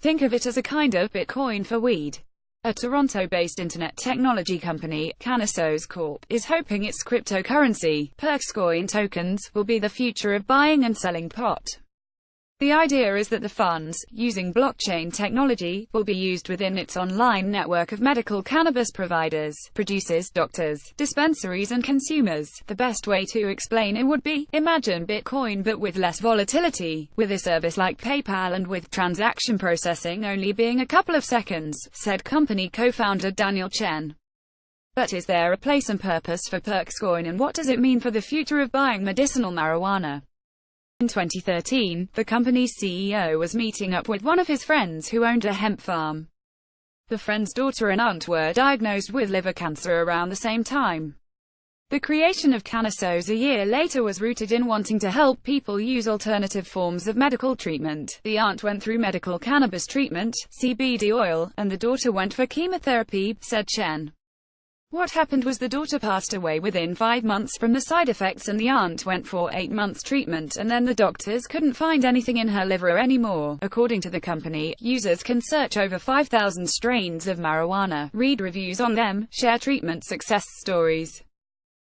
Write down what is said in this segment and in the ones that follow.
Think of it as a kind of Bitcoin for weed. A Toronto-based internet technology company, CannaSOS Corp, is hoping its cryptocurrency, PerksCoin Tokens, will be the future of buying and selling pot. The idea is that the funds, using blockchain technology, will be used within its online network of medical cannabis providers, producers, doctors, dispensaries and consumers. The best way to explain it would be, imagine Bitcoin but with less volatility, with a service like PayPal and with transaction processing only being a couple of seconds, said company co-founder Daniel Chen. But is there a place and purpose for PerksCoin, and what does it mean for the future of buying medicinal marijuana? In 2013, the company's CEO was meeting up with one of his friends who owned a hemp farm. The friend's daughter and aunt were diagnosed with liver cancer around the same time. The creation of CannaSOS a year later was rooted in wanting to help people use alternative forms of medical treatment. The aunt went through medical cannabis treatment, CBD oil, and the daughter went for chemotherapy, said Chen. What happened was the daughter passed away within 5 months from the side effects, and the aunt went for 8 months treatment, and then the doctors couldn't find anything in her liver anymore. According to the company, users can search over 5,000 strains of marijuana, read reviews on them, share treatment success stories.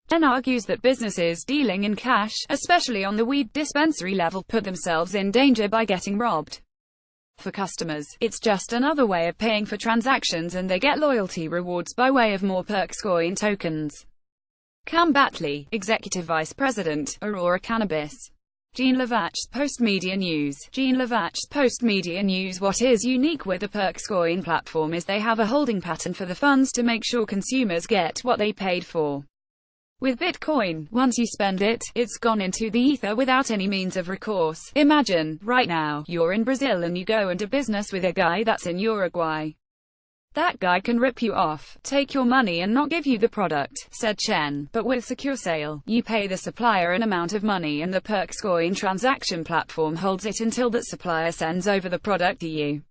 Chen argues that businesses dealing in cash, especially on the weed dispensary level, put themselves in danger by getting robbed. For customers, it's just another way of paying for transactions, and they get loyalty rewards by way of more PerksCoin tokens. Cam Batley, Executive Vice President, Aurora Cannabis. Jean Lavache, Post Media News. Jean Lavache, Post Media News. What is unique with the PerksCoin platform is they have a holding pattern for the funds to make sure consumers get what they paid for. With Bitcoin, once you spend it, it's gone into the ether without any means of recourse. Imagine, right now, you're in Brazil and you go into business with a guy that's in Uruguay. That guy can rip you off, take your money and not give you the product, said Chen. But with secure sale, you pay the supplier an amount of money and the PerksCoin transaction platform holds it until that supplier sends over the product to you.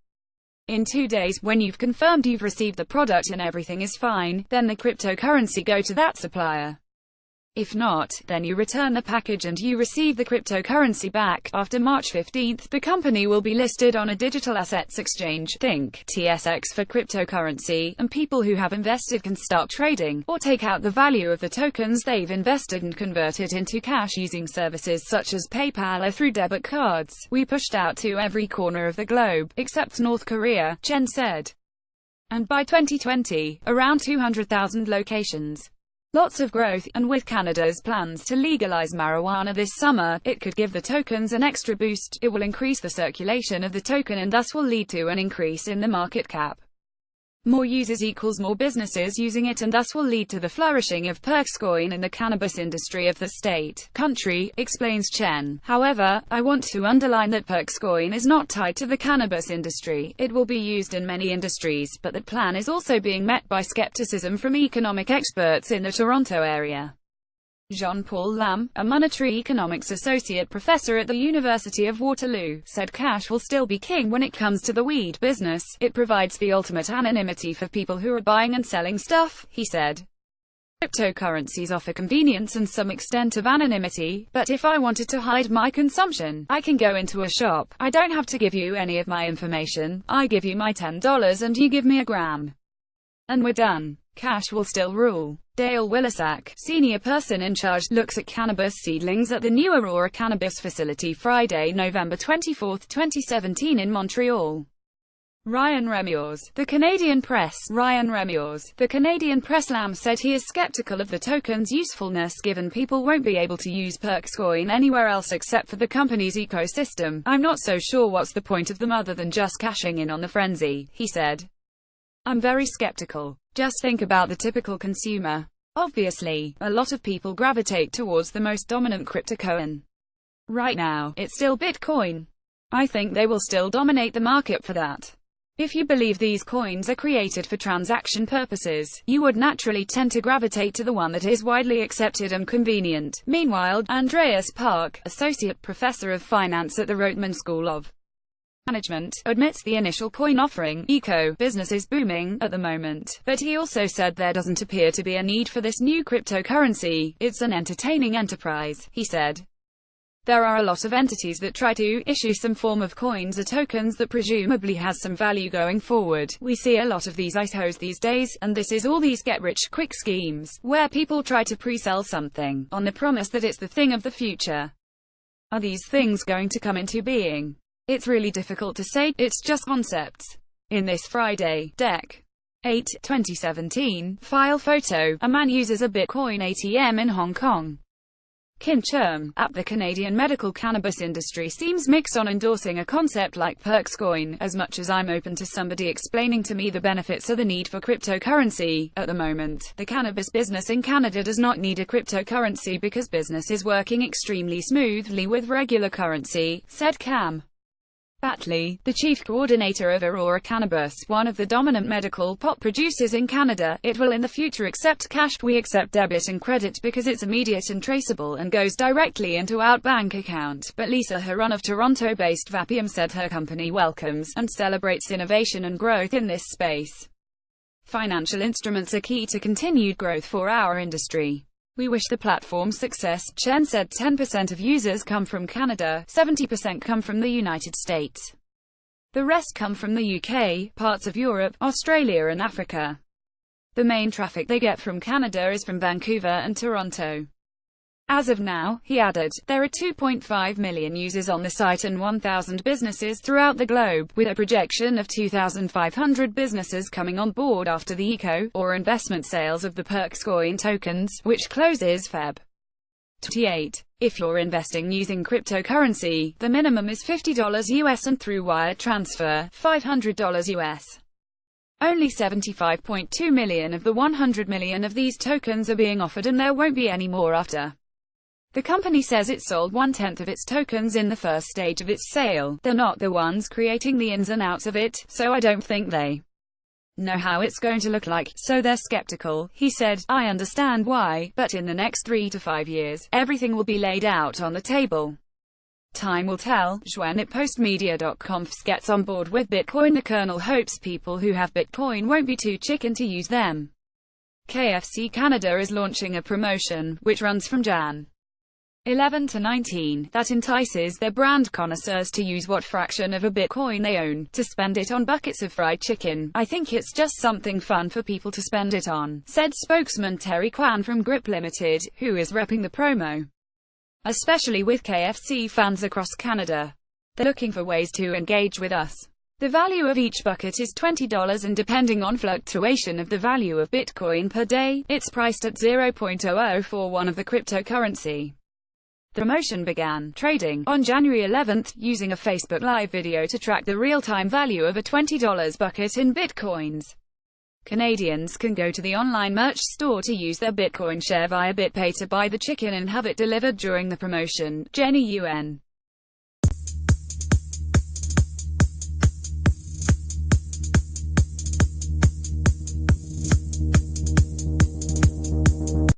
In 2 days, when you've confirmed you've received the product and everything is fine, then the cryptocurrency go to that supplier. If not, then you return the package and you receive the cryptocurrency back. After March 15, the company will be listed on a digital assets exchange, think TSX for cryptocurrency, and people who have invested can start trading, or take out the value of the tokens they've invested and convert it into cash using services such as PayPal or through debit cards. We pushed out to every corner of the globe, except North Korea, Chen said. And by 2020, around 200,000 locations. Lots of growth, and with Canada's plans to legalize marijuana this summer, it could give the tokens an extra boost. It will increase the circulation of the token and thus will lead to an increase in the market cap. More users equals more businesses using it, and thus will lead to the flourishing of PerksCoin in the cannabis industry of the state, country, explains Chen. However, I want to underline that PerksCoin is not tied to the cannabis industry. It will be used in many industries, but that plan is also being met by skepticism from economic experts in the Toronto area. Jean-Paul Lam, a monetary economics associate professor at the University of Waterloo, said cash will still be king when it comes to the weed business. It provides the ultimate anonymity for people who are buying and selling stuff, he said. Cryptocurrencies offer convenience and some extent of anonymity, but if I wanted to hide my consumption, I can go into a shop. I don't have to give you any of my information. I give you my $10 and you give me a gram. And we're done. Cash will still rule. Dale Willisack, senior person in charge, looks at cannabis seedlings at the new Aurora Cannabis facility Friday, November 24, 2017 in Montreal. Ryan Remiors, the Canadian Press. The Canadian Press. Lam said he is skeptical of the token's usefulness given people won't be able to use PerksCoin anywhere else except for the company's ecosystem. I'm not so sure what's the point of them other than just cashing in on the frenzy, he said. I'm very skeptical. Just think about the typical consumer. Obviously, a lot of people gravitate towards the most dominant cryptocurrency. Right now, it's still Bitcoin. I think they will still dominate the market for that. If you believe these coins are created for transaction purposes, you would naturally tend to gravitate to the one that is widely accepted and convenient. Meanwhile, Andreas Park, associate professor of finance at the Rotman School of Management, admits the initial coin offering, business is booming at the moment, but he also said there doesn't appear to be a need for this new cryptocurrency. It's an entertaining enterprise, he said. There are a lot of entities that try to issue some form of coins or tokens that presumably has some value going forward. We see a lot of these ICOs these days, and this is all these get-rich-quick schemes, where people try to pre-sell something, on the promise that it's the thing of the future. Are these things going to come into being? It's really difficult to say, it's just concepts. In this Friday, Dec. 8, 2017, file photo, a man uses a Bitcoin ATM in Hong Kong. Kin Cherm, at the Canadian medical cannabis industry seems mixed on endorsing a concept like PerksCoin. As much as I'm open to somebody explaining to me the benefits of the need for cryptocurrency, at the moment, the cannabis business in Canada does not need a cryptocurrency because business is working extremely smoothly with regular currency, said Cam Batley, the chief coordinator of Aurora Cannabis, one of the dominant medical pot producers in Canada. It will in the future accept cash. We accept debit and credit because it's immediate and traceable and goes directly into our bank account. But Lisa Huron of Toronto-based Vapium said her company welcomes and celebrates innovation and growth in this space. Financial instruments are key to continued growth for our industry. We wish the platform success, Chen said. 10% of users come from Canada, 70% come from the United States. The rest come from the UK, parts of Europe, Australia and Africa. The main traffic they get from Canada is from Vancouver and Toronto. As of now, he added, there are 2.5 million users on the site and 1,000 businesses throughout the globe, with a projection of 2,500 businesses coming on board after the eco, or investment sales of the PerksCoin tokens, which closes Feb. 28. If you're investing using cryptocurrency, the minimum is $50 US and through wire transfer, $500 US. Only 75.2 million of the 100 million of these tokens are being offered and there won't be any more after. The company says it sold 1/10 of its tokens in the first stage of its sale. They're not the ones creating the ins and outs of it, so I don't think they know how it's going to look like, so they're skeptical. He said, I understand why, but in the next 3 to 5 years, everything will be laid out on the table. Time will tell. Zhuan at postmedia.com gets on board with Bitcoin. The Colonel hopes people who have Bitcoin won't be too chicken to use them. KFC Canada is launching a promotion, which runs from Jan. 11 to 19, that entices their brand connoisseurs to use what fraction of a Bitcoin they own, to spend it on buckets of fried chicken. I think it's just something fun for people to spend it on, said spokesman Terry Kwan from Grip Limited, who is repping the promo. Especially with KFC fans across Canada. They're looking for ways to engage with us. The value of each bucket is $20 and depending on fluctuation of the value of Bitcoin per day, it's priced at 0.0041 of the cryptocurrency. The promotion began trading on January 11 using a Facebook Live video to track the real-time value of a $20 bucket in Bitcoins. Canadians can go to the online merch store to use their Bitcoin share via BitPay to buy the chicken and have it delivered during the promotion. Jenny Yuen,